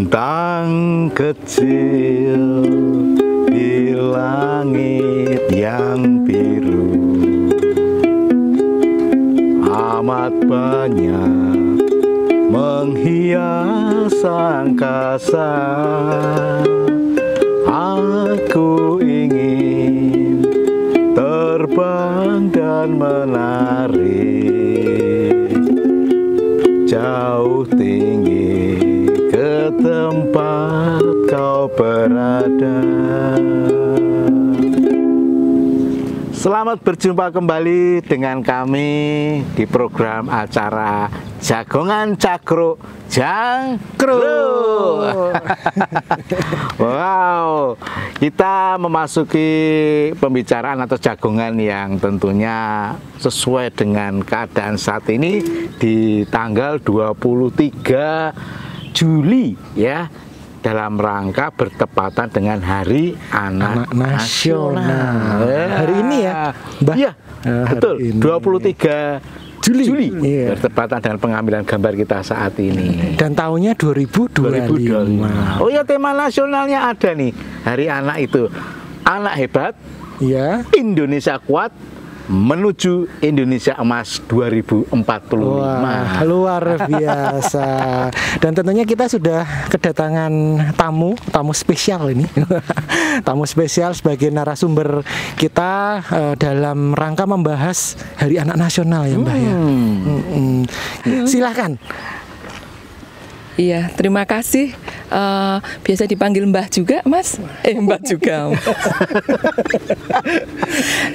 Bintang kecil di langit yang biru, amat banyak menghias angkasa. Aku ingin terbang dan menari jauh tinggi ke tempat kau berada. Selamat berjumpa kembali dengan kami di program acara Jagongan Cakro Jangkro. Wow, kita memasuki pembicaraan atau jagongan yang tentunya sesuai dengan keadaan saat ini di tanggal 23 Juli ya, dalam rangka bertepatan dengan Hari Anak Nasional. Hari ini ya, Mbak? Iya, betul. 23 Juli. Iya. Bertepatan dengan pengambilan gambar kita saat ini. Dan tahunnya 2025. Oh ya, tema nasionalnya ada nih. Hari Anak itu. Anak hebat, Iya. Indonesia kuat, menuju Indonesia Emas 2045. Wah, luar biasa. Dan tentunya kita sudah kedatangan tamu spesial ini. Tamu spesial sebagai narasumber kita dalam rangka membahas Hari Anak Nasional ya, Mbak ya. Silahkan. Iya, terima kasih. Biasa dipanggil Mbah juga, Mas? Mbah juga.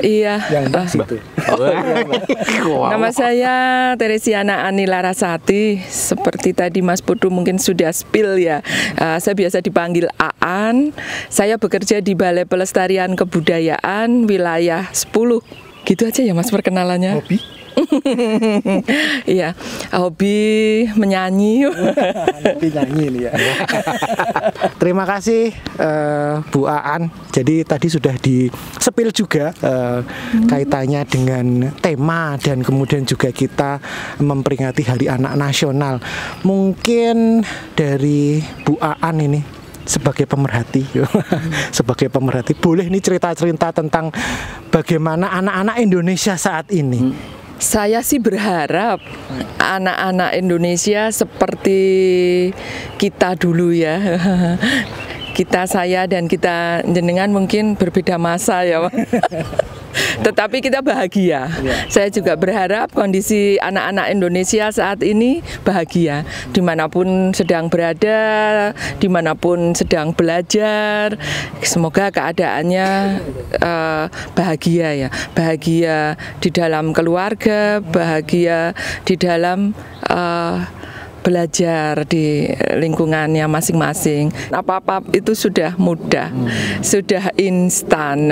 Iya. Yang Mbah situ. Nama saya Teresiana Ani Larasati. Seperti tadi Mas Putu mungkin sudah spill ya. Saya biasa dipanggil Aan. Saya bekerja di Balai Pelestarian Kebudayaan wilayah 10. Gitu aja ya Mas perkenalannya. Hobi? Iya, hobi menyanyi. Hobi nyanyi ini ya. Terima kasih Bu Aan. Jadi tadi sudah di-spill juga kaitannya dengan tema dan kemudian juga kita memperingati Hari Anak Nasional. Mungkin dari Bu Aan ini sebagai pemerhati, sebagai pemerhati, boleh nih cerita-cerita tentang bagaimana anak-anak Indonesia saat ini. Saya sih berharap anak-anak Indonesia seperti kita dulu ya. Saya dan kita jenengan mungkin berbeda masa ya, Pak. Tetapi kita bahagia. Saya juga berharap kondisi anak-anak Indonesia saat ini bahagia, dimanapun sedang berada, dimanapun sedang belajar. Semoga keadaannya bahagia ya, bahagia di dalam keluarga, bahagia di dalam belajar di lingkungannya masing-masing. Apa-apa itu sudah mudah, sudah instan.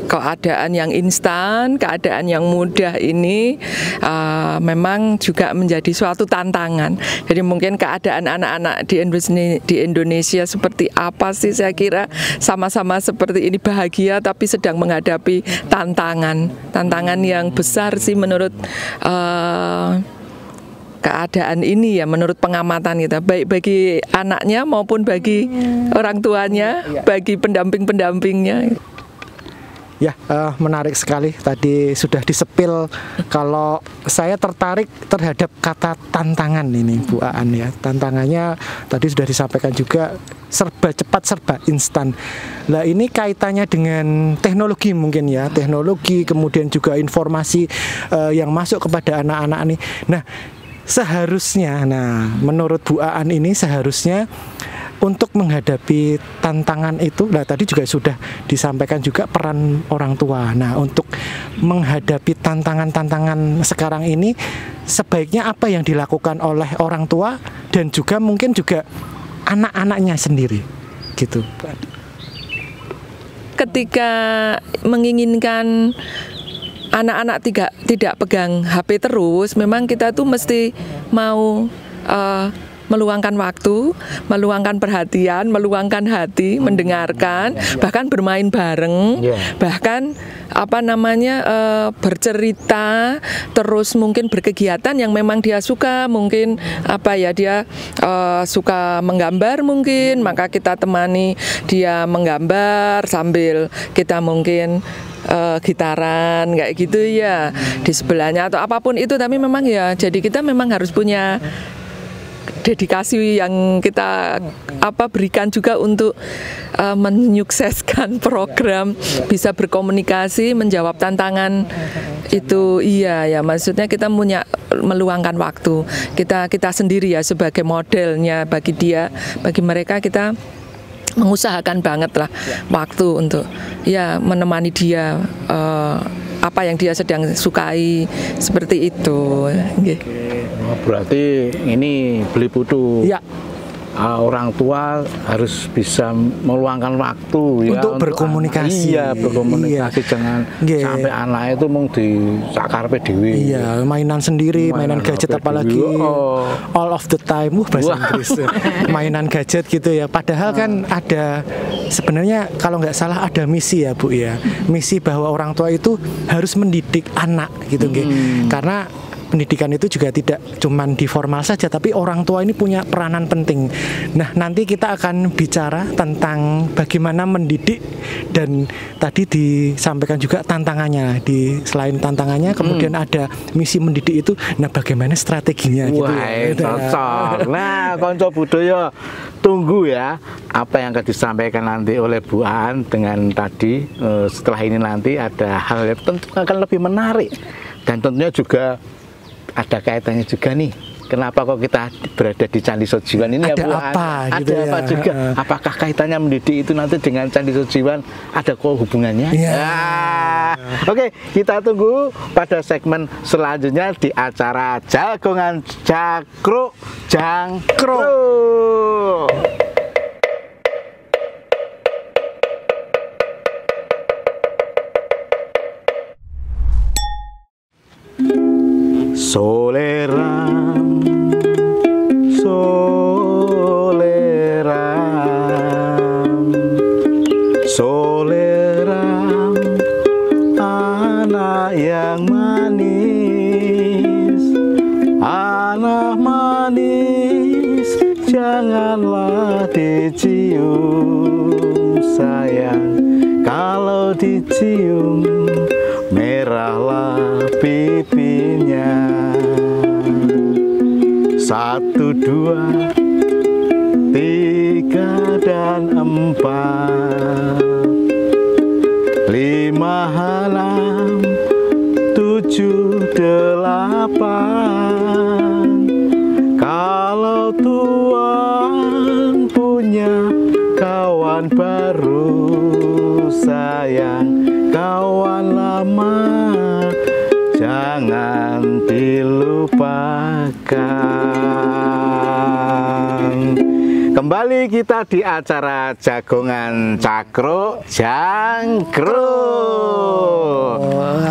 Keadaan yang instan, keadaan yang mudah ini memang juga menjadi suatu tantangan. Jadi mungkin keadaan anak-anak di Indonesia seperti apa sih? Saya kira sama-sama seperti ini, bahagia tapi sedang menghadapi tantangan yang besar sih menurut keadaan ini ya, menurut pengamatan kita, baik bagi anaknya maupun bagi orang tuanya, bagi pendamping-pendampingnya. Ya, menarik sekali. Tadi sudah disepil. Kalau saya tertarik terhadap kata tantangan ini, Bu Aan ya. Tantangannya tadi sudah disampaikan juga, serba cepat, serba instan. Nah, ini kaitannya dengan teknologi mungkin ya, teknologi, kemudian juga informasi yang masuk kepada anak-anak ini. Nah, seharusnya, menurut Bu Aan ini seharusnya untuk menghadapi tantangan itu, tadi juga sudah disampaikan juga peran orang tua. Nah, untuk menghadapi tantangan-tantangan sekarang ini, sebaiknya apa yang dilakukan oleh orang tua dan juga mungkin juga anak-anaknya sendiri, gitu. Ketika menginginkan anak-anak tidak pegang HP terus, memang kita tuh mesti mau meluangkan waktu, meluangkan perhatian, meluangkan hati, mendengarkan, bahkan bermain bareng, bahkan bercerita, terus mungkin berkegiatan yang memang dia suka, mungkin dia suka menggambar mungkin, maka kita temani dia menggambar sambil kita mungkin gitaran kayak gitu ya di sebelahnya atau apapun itu. Tapi memang ya jadi kita memang harus punya dedikasi yang kita berikan juga untuk menyukseskan program, bisa berkomunikasi, menjawab tantangan itu. Iya ya, maksudnya kita punya meluangkan waktu, kita sendiri ya sebagai modelnya bagi dia, bagi mereka, kita mengusahakan banget lah waktu untuk ya menemani dia apa yang dia sedang sukai, seperti itu. Berarti ini Beli Putu. Ya. Orang tua harus bisa meluangkan waktu untuk berkomunikasi. Berkomunikasi, jangan sampai anak itu mau di sakarpe dewi. Iya, mainan sendiri, mainan gadget apalagi all of the time. Bahasa Inggris. Mainan gadget gitu ya. Padahal kan ada sebenarnya kalau nggak salah ada misi ya Bu ya. Misi bahwa orang tua itu harus mendidik anak gitu karena pendidikan itu juga tidak cuman di formal saja, tapi orang tua ini punya peranan penting. Nah, nanti kita akan bicara tentang bagaimana mendidik, dan tadi disampaikan juga tantangannya. Selain tantangannya, kemudian ada misi mendidik itu. Nah, bagaimana strateginya? Wah, gitu ya. Cocok. Nah, konco budaya, tunggu ya apa yang akan disampaikan nanti oleh Bu Aan dengan tadi. Setelah ini nanti ada hal yang tentu akan lebih menarik, dan tentunya juga ada kaitannya juga nih. Kenapa kok kita berada di Candi Sojiwan ini? Ada ya Bu? Ada gitu apa ya. juga? Apakah kaitannya mendidik itu nanti dengan Candi Sojiwan? Ada kok hubungannya? Oke, kita tunggu pada segmen selanjutnya di acara Jagongan Cakro Jangkro. Soleram, anak yang manis, janganlah dicium sayang, kalau dicium merahlah pipinya. 1, 2, 3 dan 4, 5, 6, 7, 8. Kalau Tuhan punya kawan baru, sayang, kawan lama jangan dilupakan. Kembali kita di acara Jagongan Cakro Jangkro.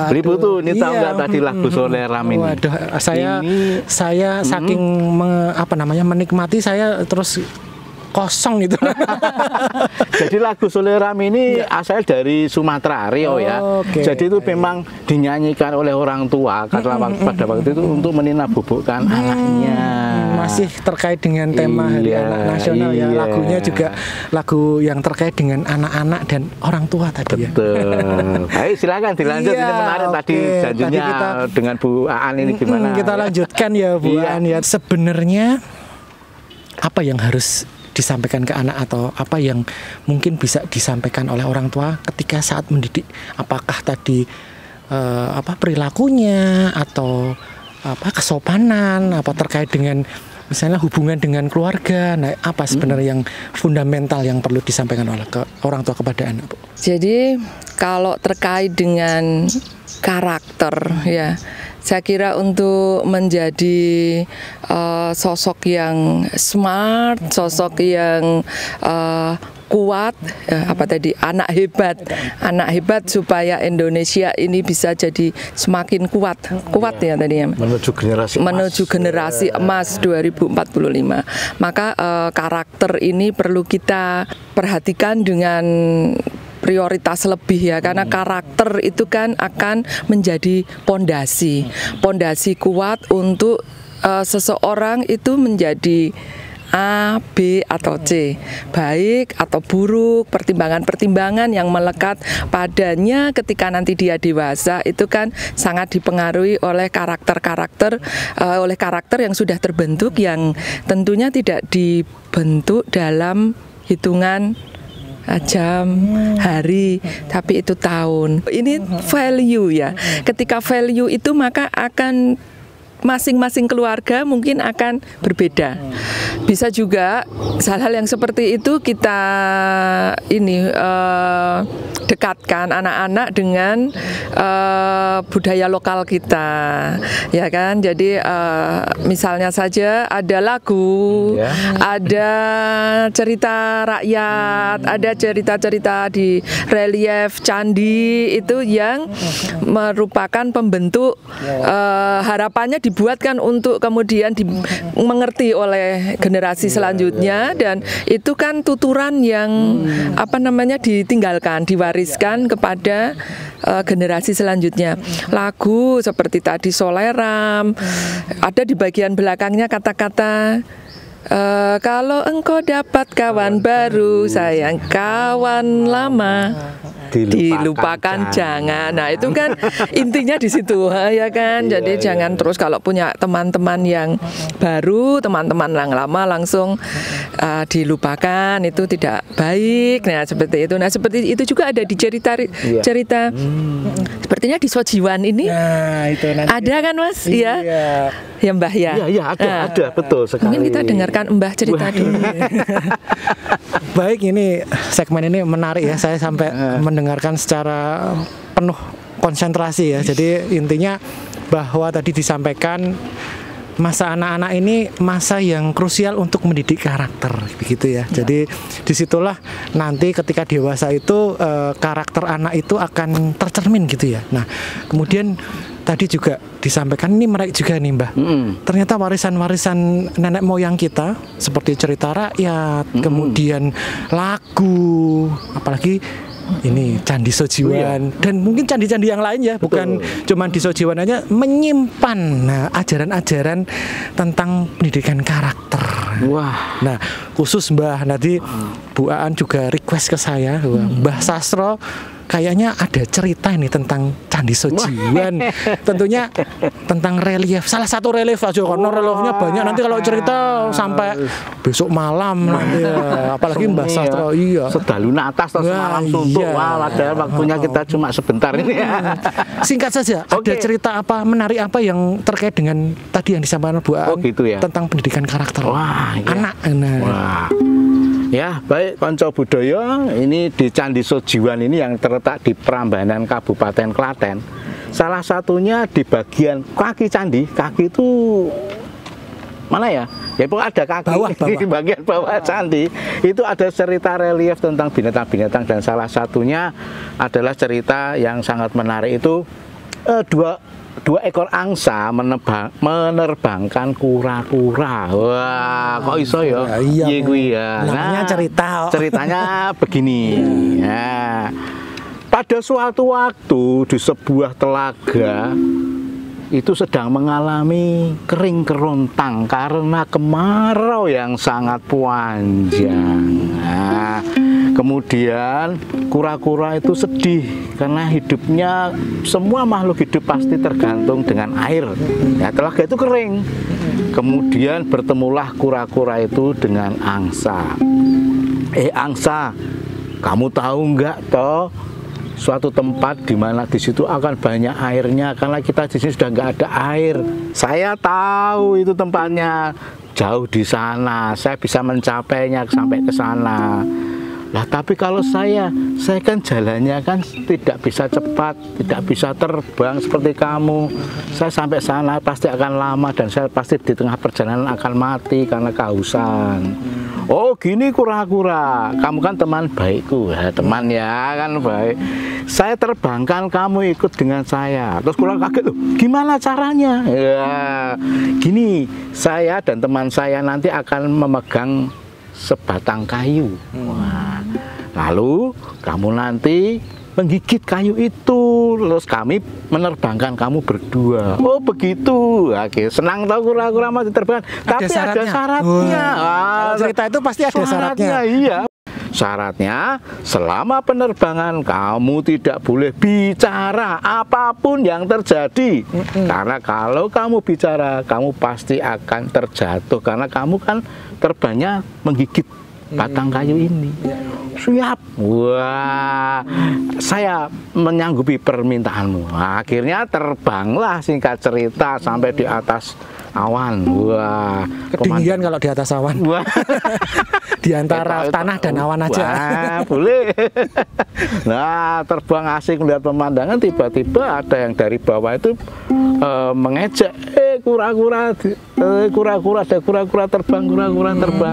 Beli Putu, ini tahu nggak tadi lagu Soleram ini? Waduh, saya saking menikmati, saya terus kosong gitu. Jadi lagu Soleram ini asal dari Sumatera, Riau ya. Jadi itu memang dinyanyikan oleh orang tua karena pada waktu itu untuk meninabobokan anaknya. Masih terkait dengan tema Hari Anak Nasional ya. Lagunya juga lagu yang terkait dengan anak-anak dan orang tua tadi. Betul. Baik, silakan dilanjut. Ini menarik tadi janjinya dengan Bu Aan ini gimana? Kita lanjutkan ya Bu Aan ya. Sebenarnya apa yang harus disampaikan ke anak, atau apa yang mungkin bisa disampaikan oleh orang tua ketika saat mendidik? Apakah tadi perilakunya, atau kesopanan, apa terkait dengan misalnya hubungan dengan keluarga? Nah, apa sebenarnya yang fundamental yang perlu disampaikan oleh orang tua kepada anak, Bu? Jadi kalau terkait dengan karakter ya, saya kira untuk menjadi sosok yang smart, sosok yang kuat, anak hebat supaya Indonesia ini bisa jadi semakin kuat ya tadi ya, menuju generasi emas 2045. Maka karakter ini perlu kita perhatikan dengan prioritas lebih ya, karena karakter itu kan akan menjadi pondasi kuat untuk seseorang itu menjadi A, B, atau C, baik atau buruk. Pertimbangan-pertimbangan yang melekat padanya ketika nanti dia dewasa itu kan sangat dipengaruhi oleh karakter yang sudah terbentuk, yang tentunya tidak dibentuk dalam hitungan jam, hari, tapi itu tahun. Ini value ya. Ketika value itu maka akan masing-masing keluarga mungkin akan berbeda. Bisa juga hal-hal yang seperti itu kita dekatkan anak-anak dengan budaya lokal kita, ya kan. Jadi misalnya saja ada lagu, ada cerita rakyat, ada cerita-cerita di relief candi itu yang merupakan pembentuk, harapannya dibuatkan untuk kemudian mengerti oleh generasi selanjutnya, dan itu kan tuturan yang ditinggalkan, diwariskan kepada generasi selanjutnya. Lagu seperti tadi Soleram, ada di bagian belakangnya kata-kata kalau engkau dapat kawan baru, sayang kawan lama dilupakan jangan. Nah itu kan intinya di situ ya kan. Jadi jangan terus kalau punya teman-teman yang baru, teman-teman yang lama langsung dilupakan, itu tidak baik. Nah seperti itu. Nah seperti itu juga ada di cerita sepertinya di Sojiwan ini. Nah, itu nanti ada kan Mas? Iya. Ya Mbah ya. Iya ada betul sekali. Mungkin kita dengarkan Mbah cerita dulu. Baik, ini segmen ini menarik ya. Saya sampai mendengarkan secara penuh konsentrasi ya. Jadi intinya bahwa tadi disampaikan masa anak-anak ini masa yang krusial untuk mendidik karakter, begitu ya. Jadi disitulah nanti ketika dewasa itu karakter anak itu akan tercermin gitu ya. Nah kemudian tadi juga disampaikan, ini menarik juga nih Mbah. Ternyata warisan-warisan nenek moyang kita seperti cerita rakyat, kemudian lagu, apalagi ini Candi Sojiwan, dan mungkin candi-candi yang lain ya, bukan cuma di Sojiwan aja, menyimpan ajaran-ajaran tentang pendidikan karakter. Wah. Nah khusus Mbah, nanti Bu Aan juga request ke saya, Mbah Sastro kayaknya ada cerita ini tentang Candi Sojiwan. Tentunya tentang relief. Salah satu relief aja, karena reliefnya banyak. Nanti kalau cerita sampai besok malam nanti ya. Apalagi Mbah Sastro, iya. Sedaluna atas atau semalam suntuk. Iya. Wah, padahal waktunya kita cuma sebentar ini ya. Singkat saja, ada cerita apa menarik apa yang terkait dengan tadi yang disampaikan Bu Aan gitu ya? Tentang pendidikan karakter anak. Wah. Ya, baik konco budaya, ini di Candi Sojiwan ini yang terletak di Prambanan Kabupaten Klaten. Salah satunya di bagian kaki candi. Kaki itu mana ya? Ya pokoknya ada kaki bawah. Di bagian bawah candi. Itu ada cerita relief tentang binatang-binatang, dan salah satunya adalah cerita yang sangat menarik itu dua ekor angsa menerbangkan kura-kura. Wah, kok iso ya? Iya kuwi ya. Namanya ceritanya begini. Ya. Pada suatu waktu di sebuah telaga itu sedang mengalami kering kerontang karena kemarau yang sangat panjang. Nah, kemudian kura-kura itu sedih karena hidupnya, semua makhluk hidup pasti tergantung dengan air. Ya, telaga itu kering. Kemudian bertemulah kura-kura itu dengan angsa. Angsa, kamu tahu nggak toh suatu tempat di mana di situ akan banyak airnya, karena kita di sini sudah nggak ada air. Saya tahu itu tempatnya jauh di sana, saya bisa mencapainya sampai ke sana. Lah tapi kalau saya kan jalannya kan tidak bisa cepat, tidak bisa terbang seperti kamu. Saya sampai sana pasti akan lama dan saya pasti di tengah perjalanan akan mati karena kehausan. Oh gini kura-kura, kamu kan teman baikku ya, teman ya kan baik. Saya terbangkan kamu ikut dengan saya. Terus kura kaget, loh gimana caranya? Ya gini, saya dan teman saya nanti akan memegang sebatang kayu. Wah, lalu kamu nanti menggigit kayu itu, terus kami menerbangkan kamu berdua. Oh begitu. Oke, senang tahu kura-kura mau diterbangkan. Tapi ada syaratnya. Cerita itu pasti ada syaratnya. Iya. Syaratnya selama penerbangan kamu tidak boleh bicara apapun yang terjadi. Karena kalau kamu bicara, kamu pasti akan terjatuh karena kamu kan terbangnya menggigit batang kayu ini. Siap. Wah, saya menyanggupi permintaanmu. Akhirnya terbanglah singkat cerita sampai di atas awan. Wah, ketinggian kalau di atas awan. Wah. Di antara tanah dan awan aja. Wah, boleh. Nah, terbang asik melihat pemandangan, tiba-tiba ada yang dari bawah itu mengejek, kura-kura, ada kura-kura terbang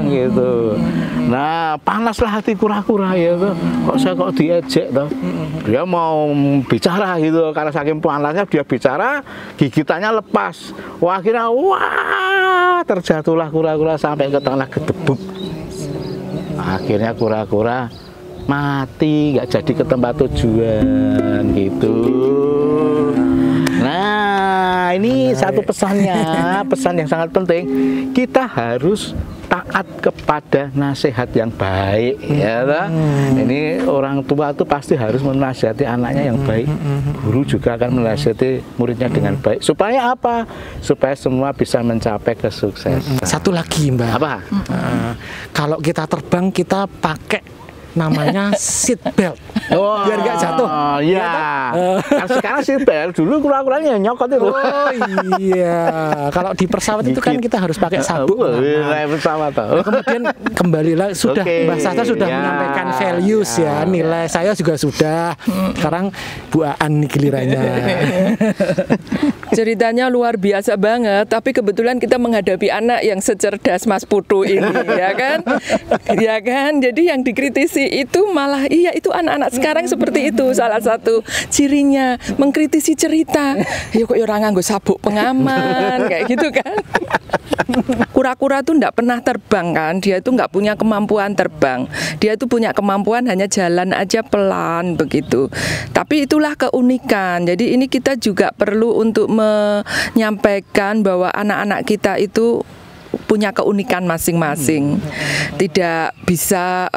gitu. Nah, panaslah hati kura-kura gitu. Kok diejek toh? Dia mau bicara gitu, karena saking panasnya dia bicara, gigitannya lepas. Wah, akhirnya terjatuhlah kura-kura sampai ke tanah gedebuk. Akhirnya kura-kura mati, nggak jadi ke tempat tujuan gitu. Nah, ini satu pesannya, pesan yang sangat penting. Kita harus taat kepada nasihat yang baik, ya toh? Ini orang tua itu pasti harus menasihati anaknya yang baik. Guru juga akan menasihati muridnya dengan baik. Supaya apa? Supaya semua bisa mencapai kesuksesan. Satu lagi, Mbak. Apa? Kalau kita terbang, kita pakai namanya seat belt. Biar nggak jatuh. Iya. Kan sekarang seat belt, dulu kura-kuranya nyokot itu. Oh iya. Kalau di pesawat itu kan kita harus pakai sabuk. Pesawat. Kemudian kembalilah sudah Mbak Sastra sudah menyampaikan values ya, nilai saya juga sudah. Sekarang Bu Aan nih gilirannya. Ceritanya luar biasa banget, tapi kebetulan kita menghadapi anak yang secerdas Mas Putu ini, ya kan? Ya kan? Jadi yang dikritisi itu malah itu anak-anak sekarang seperti itu. Salah satu cirinya mengkritisi cerita. Ya kok orang nganggo sabuk pengaman kayak gitu kan. Kura-kura tuh enggak pernah terbang kan. Dia itu enggak punya kemampuan terbang. Dia itu punya kemampuan hanya jalan aja pelan begitu. Tapi itulah keunikan. Jadi ini kita juga perlu untuk menyampaikan bahwa anak-anak kita itu punya keunikan masing-masing, tidak bisa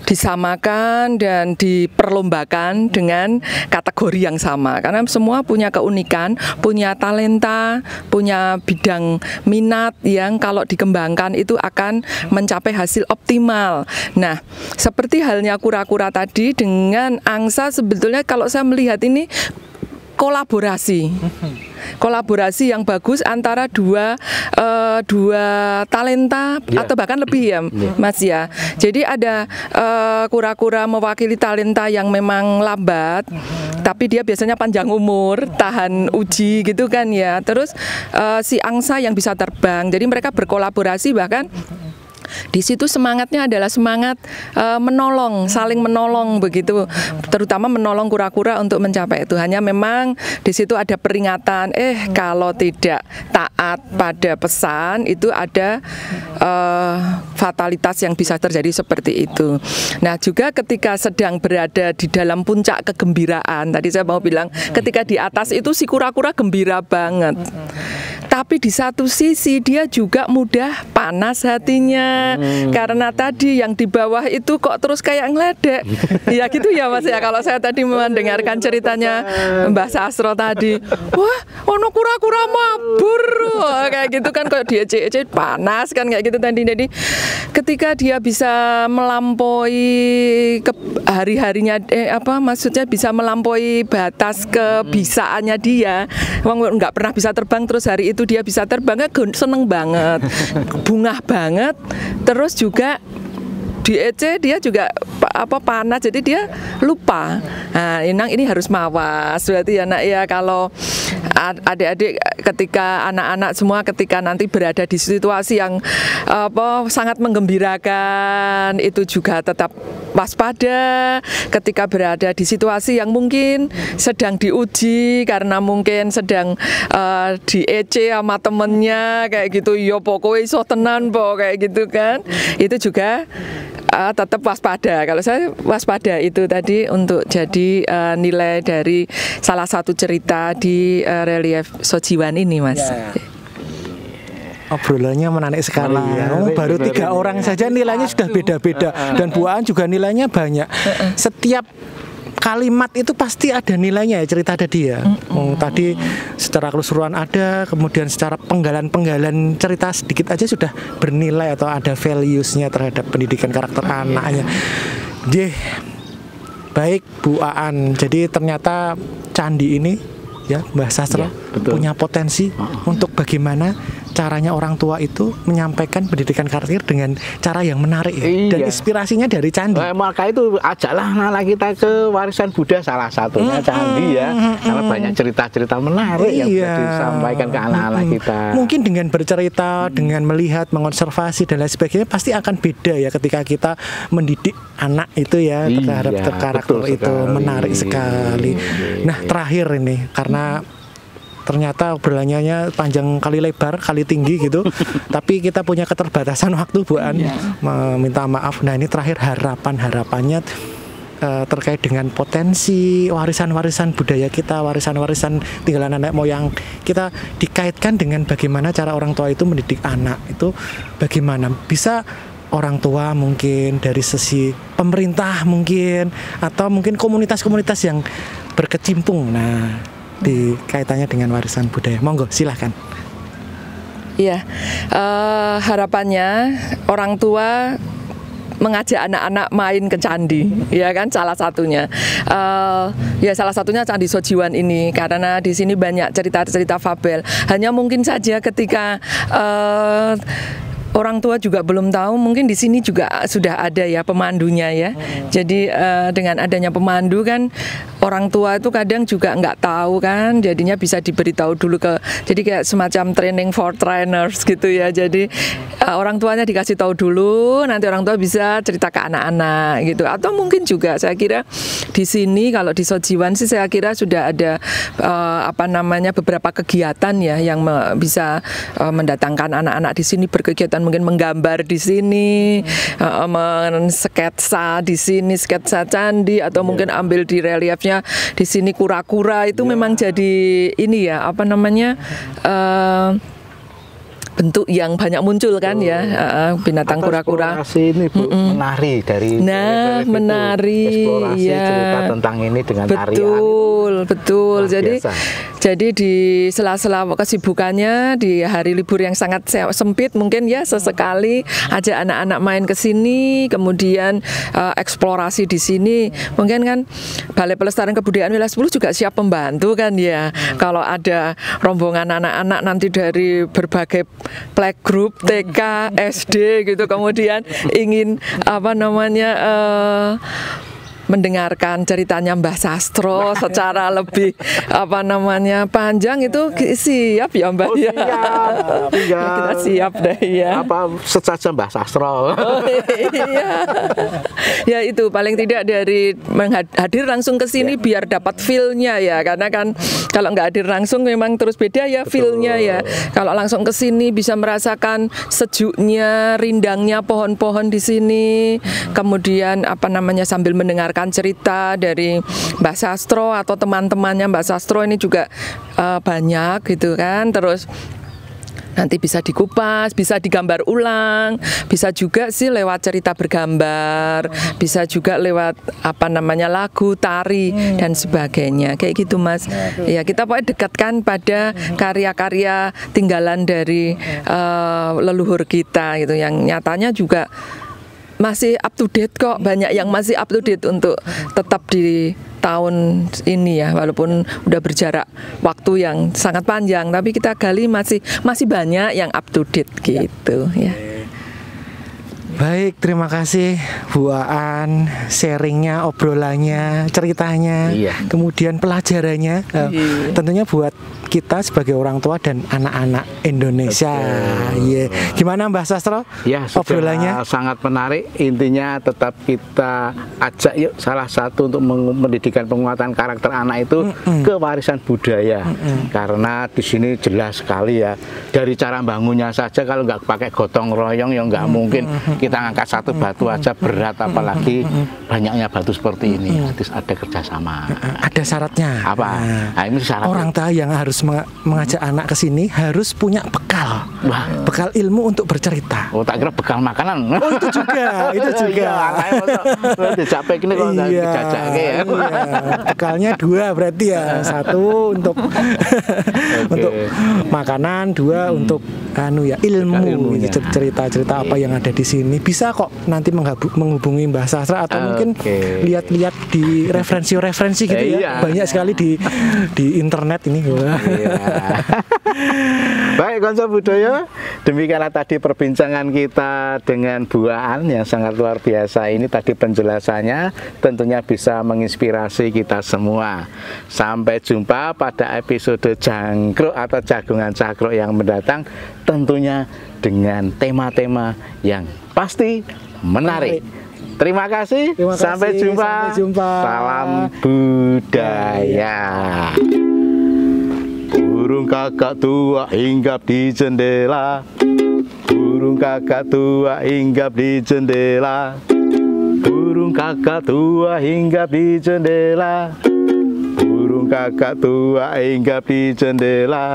disamakan dan diperlombakan dengan kategori yang sama, karena semua punya keunikan, punya talenta, punya bidang minat yang kalau dikembangkan itu akan mencapai hasil optimal. Nah, seperti halnya kura-kura tadi dengan angsa, sebetulnya kalau saya melihat ini kolaborasi yang bagus antara dua talenta atau bahkan lebih ya Mas ya. Jadi ada kura-kura mewakili talenta yang memang lambat, tapi dia biasanya panjang umur, tahan uji gitu kan ya. Terus si angsa yang bisa terbang. Jadi mereka berkolaborasi, bahkan di situ semangatnya adalah semangat menolong, saling menolong begitu, terutama menolong kura-kura untuk mencapai itu. Hanya memang di situ ada peringatan, kalau tidak taat pada pesan itu ada fatalitas yang bisa terjadi seperti itu. Nah, juga ketika sedang berada di dalam puncak kegembiraan, tadi saya mau bilang ketika di atas itu si kura-kura gembira banget. Tapi di satu sisi dia juga mudah panas hatinya, karena tadi yang di bawah itu kok terus kayak ngeledek. Ya gitu ya Mas ya, kalau saya tadi mendengarkan ceritanya Mbah Sastro tadi. Wah, ono kura-kura mabur. Kayak gitu kan, kok dia cek panas kan kayak gitu tadi. Jadi ketika dia bisa melampaui ke hari-harinya maksudnya bisa melampaui batas kebisaannya dia. Nggak pernah bisa terbang, terus hari itu begitu dia bisa terbang seneng banget, bungah banget, terus juga di EC dia juga panas, jadi dia lupa. Nah, ini harus mawas berarti ya nak ya, kalau adik-adik ketika anak-anak semua ketika nanti berada di situasi yang sangat menggembirakan, itu juga tetap waspada. Ketika berada di situasi yang mungkin sedang diuji karena mungkin sedang di EC sama temennya kayak gitu, yo pokoknya iso tenan po kayak gitu kan, itu juga tetap waspada. Kalau saya waspada itu tadi untuk jadi nilai dari salah satu cerita di relief Sojiwan ini, Mas. Obrolannya menarik sekali ya. Baru 3 orang saja nilainya sudah beda-beda, dan Bu Aan juga nilainya banyak. Setiap kalimat itu pasti ada nilainya ya, cerita tadi ya. Tadi secara keseluruhan ada, kemudian secara penggalan-penggalan cerita sedikit aja sudah bernilai atau ada values-nya terhadap pendidikan karakter anaknya. Baik Bu Aan, jadi ternyata candi ini ya Mbah Sastro punya potensi untuk bagaimana caranya orang tua itu menyampaikan pendidikan karakter dengan cara yang menarik ya. Dan inspirasinya dari candi. Maka itu ajaklah anak kita ke warisan Buddha, salah satunya candi ya, karena banyak cerita-cerita menarik yang bisa disampaikan ke anak-anak kita. Mungkin dengan bercerita, dengan melihat, mengonservasi dan lain sebagainya pasti akan beda ya ketika kita mendidik anak itu ya terhadap karakter itu. Menarik sekali. Nah terakhir ini, karena ternyata obrolannya panjang kali lebar, kali tinggi gitu. Tapi kita punya keterbatasan waktu Bu Aan, minta maaf. Nah ini terakhir harapannya terkait dengan potensi warisan-warisan budaya kita, warisan-warisan tinggalan nenek moyang kita, dikaitkan dengan bagaimana cara orang tua itu mendidik anak itu. Bagaimana bisa orang tua mungkin dari sisi pemerintah mungkin, atau mungkin komunitas-komunitas yang berkecimpung. Nah di kaitannya dengan warisan budaya, monggo silahkan. Iya, harapannya orang tua mengajak anak-anak main ke candi, ya kan, salah satunya. Ya salah satunya Candi Sojiwan ini, karena di sini banyak cerita-cerita fabel. Hanya mungkin saja ketika orang tua juga belum tahu, mungkin di sini juga sudah ada ya pemandunya ya. Jadi dengan adanya pemandu kan orang tua itu kadang juga nggak tahu kan, jadinya bisa diberitahu dulu jadi kayak semacam training for trainers gitu ya. Jadi orang tuanya dikasih tahu dulu, nanti orang tua bisa cerita ke anak-anak gitu. Atau mungkin juga saya kira di sini kalau di Sojiwan sih saya kira sudah ada beberapa kegiatan ya yang bisa mendatangkan anak-anak di sini berkegiatan, mungkin menggambar di sini, sketsa di sini, sketsa candi, atau mungkin ambil di reliefnya di sini kura-kura itu memang jadi ini ya bentuk yang banyak muncul kan ya, binatang kura-kura. Ini Bu, menari dari menari eksplorasi ya. Cerita tentang ini dengan tarian. Betul. Jadi di sela-sela kesibukannya di hari libur yang sangat sempit mungkin ya, sesekali ajak anak-anak main ke sini, kemudian eksplorasi di sini. Mungkin kan Balai Pelestarian Kebudayaan Wilayah 10 juga siap membantu kan ya. Kalau ada rombongan anak-anak nanti dari berbagai playgroup, TK, SD gitu, kemudian ingin mendengarkan ceritanya Mbah Sastro secara lebih panjang, itu siap ya Mbah ya. Kita siap deh ya. Sesaja Mbah Sastro. Iya. Ya itu paling tidak dari hadir langsung ke sini biar dapat feel-nya ya, karena kan kalau nggak hadir langsung memang terus beda ya feel-nya ya. Kalau langsung ke sini bisa merasakan sejuknya, rindangnya pohon-pohon di sini. Kemudian sambil mendengarkan cerita dari Mbah Sastro atau teman-temannya Mbah Sastro ini juga banyak gitu kan. Terus nanti bisa dikupas, bisa digambar ulang, bisa juga sih lewat cerita bergambar, bisa juga lewat lagu, tari dan sebagainya, kayak gitu Mas. Ya kita pokoknya dekatkan pada karya-karya tinggalan dari leluhur kita gitu, yang nyatanya juga masih up to date kok, banyak yang masih up to date untuk tetap di tahun ini ya, walaupun udah berjarak waktu yang sangat panjang, tapi kita gali masih banyak yang up to date gitu ya. Baik, terima kasih Bu Aan, sharingnya, obrolannya, ceritanya, kemudian pelajarannya, tentunya buat kita sebagai orang tua dan anak-anak Indonesia. Gimana Mbah Sastro? Ya, obrolannya sangat menarik. Intinya tetap kita ajak yuk salah satu untuk pendidikan penguatan karakter anak itu kewarisan budaya. Karena di sini jelas sekali ya, dari cara bangunnya saja kalau nggak pakai gotong royong ya nggak mungkin kita ngangkat satu batu aja berat, apalagi banyaknya batu seperti ini. Harus ada kerjasama. Ada syaratnya. Apa? Nah, ini syaratnya. Orang tua yang harus mengajak anak ke sini harus punya bekal. Bekal ilmu untuk bercerita. Oh, tak kira bekal makanan. Oh, itu juga, itu juga. Capek ini kalau nggak dijajak ya. Bekalnya 2 berarti ya. 1 untuk untuk makanan, 2 untuk ilmu, cerita-cerita apa yang ada di sini. Bisa kok nanti menghubungi Mbah Sastra atau mungkin lihat-lihat di referensi-referensi gitu ya. Banyak sekali di internet ini. Baik, konco budaya, demikianlah tadi perbincangan kita dengan Bu Aan yang sangat luar biasa ini. Tadi penjelasannya tentunya bisa menginspirasi kita semua. Sampai jumpa pada episode Jangkruk atau Jagungan Cakruk yang mendatang, tentunya dengan tema-tema yang pasti menarik. Terima kasih. Sampai jumpa. Salam budaya. Burung kakak tua hinggap di jendela. Burung kakak tua hinggap di jendela. Burung kakak tua hinggap di jendela. Burung kakak tua hinggap di jendela.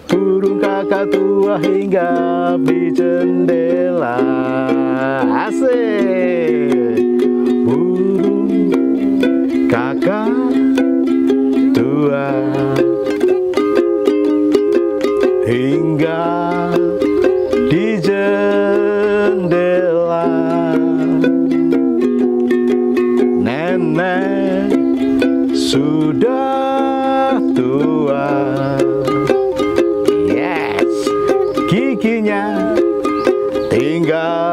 Burung kakak tua hinggap di jendela. Asik. Burung kakak tua hingga di jendela. Nenek sudah tua, yes, giginya tinggal